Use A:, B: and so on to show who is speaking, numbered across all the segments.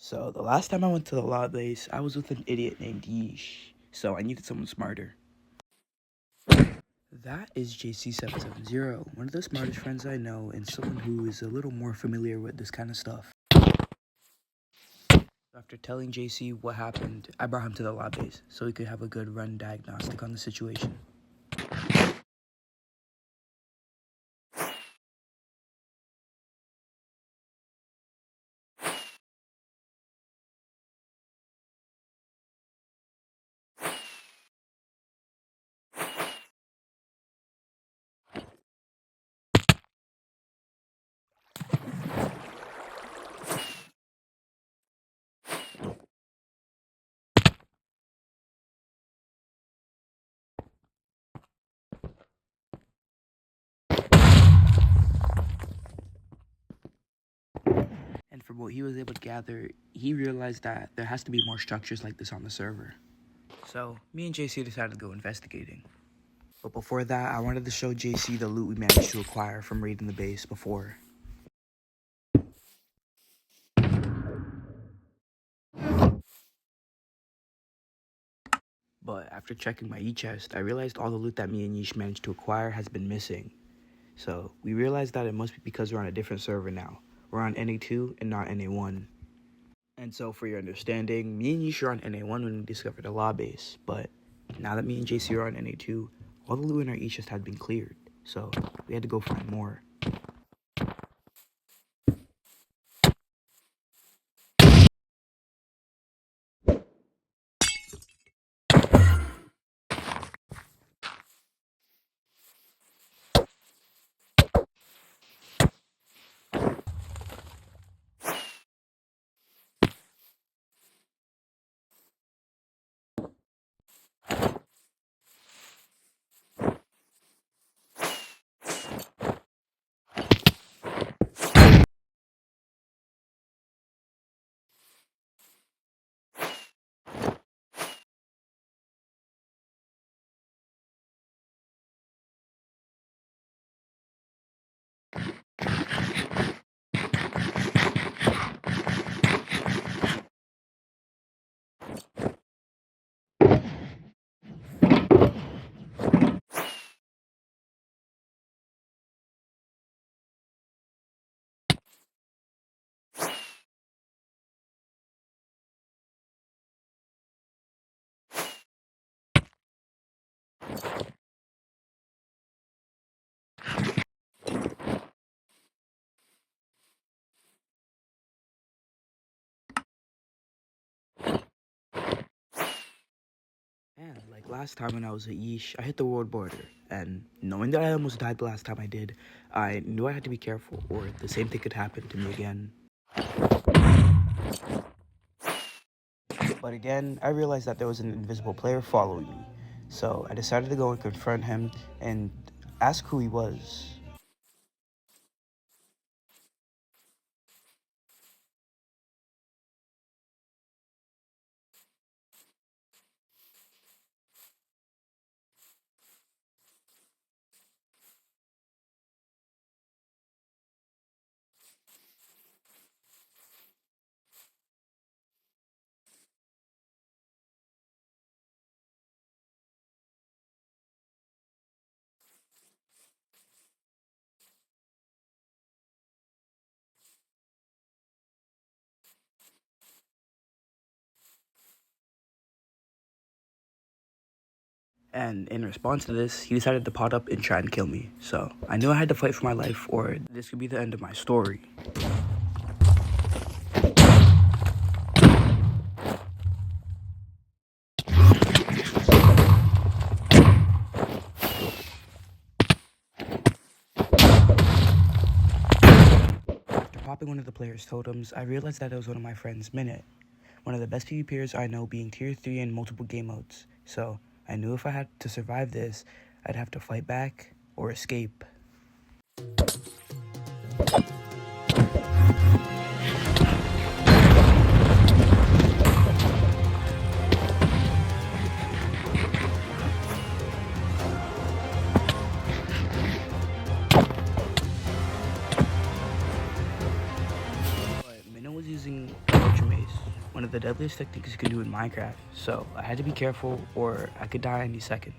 A: So the last time I went to the law base, I was with an idiot named Yeesh. So I needed someone smarter. That is JC770, one of the smartest friends I know and someone who is a little more familiar with this kind of stuff. After telling JC what happened, I brought him to the law base so he could have a good run diagnostic on the situation. And from what he was able to gather, he realized that there has to be more structures like this on the server. So me and JC decided to go investigating. But before that, I wanted to show JC the loot we managed to acquire from raiding the base before. But after checking my e-chest, I realized all the loot that me and Yeesh managed to acquire has been missing. So we realized that it must be because we're on a different server now. We're on NA2 and not NA1. And so for your understanding, me and Yeesh are on NA1 when we discovered the law base. But now that me and JC are on NA2, all the loot in our e-chest had been cleared. So we had to go find more. And like last time when I was at Yeesh, I hit the world border. And knowing that I almost died the last time I did, I knew I had to be careful or the same thing could happen to me again. But again, I realized that there was an invisible player following me. So I decided to go and confront him and ask who he was. And in response to this, he decided to pot up and try and kill me. So I knew I had to fight for my life or this could be the end of my story. After popping one of the player's totems, I realized that it was one of my friends, Minute, one of the best PvPers I know, being tier 3 in multiple game modes. So I knew if I had to survive this, I'd have to fight back or escape. But Minnow was using ultimate Anyways, one of the deadliest techniques you can do in Minecraft, so I had to be careful or I could die any second.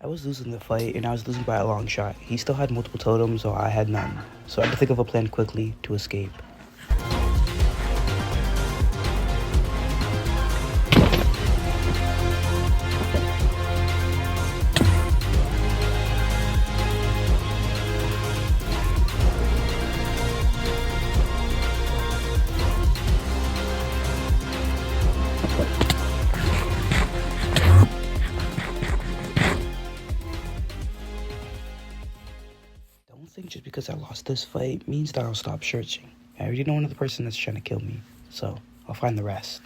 A: I was losing the fight, and I was losing by a long shot. He still had multiple totems, while I had none. So I had to think of a plan quickly to escape. Don't think just because I lost this fight means that I'll stop searching. I already know another person that's trying to kill me, so I'll find the rest.